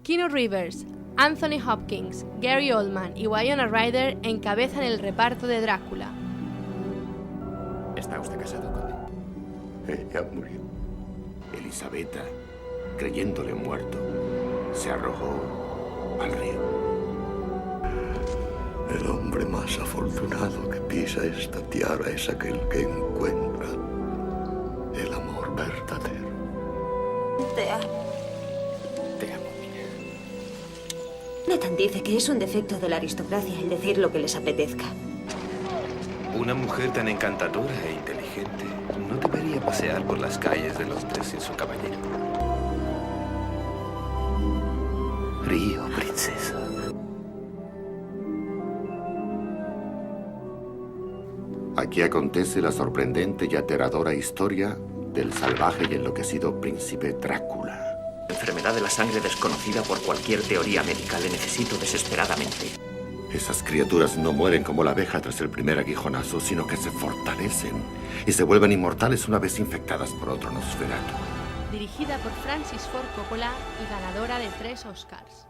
Keanu Reeves, Anthony Hopkins, Gary Oldman y Winona Ryder encabezan el reparto de Drácula. ¿Está usted casado, conde? Ella murió. Elisabetta, creyéndole muerto, se arrojó al río. El hombre más afortunado que pisa esta tierra es aquel que encuentra el amor verdadero. Te amo. Te amo, Mina. Nathan dice que es un defecto de la aristocracia el decir lo que les apetezca. Una mujer tan encantadora e inteligente no debería pasear por las calles de Londres sin su caballero. Río, princesa. Aquí acontece la sorprendente y aterradora historia del salvaje y enloquecido príncipe Drácula. Enfermedad de la sangre desconocida por cualquier teoría médica. Le necesito desesperadamente. Esas criaturas no mueren como la abeja tras el primer aguijonazo, sino que se fortalecen y se vuelven inmortales una vez infectadas por otro Nosferatu. Dirigida por Francis Ford Coppola y ganadora de 3 Oscars.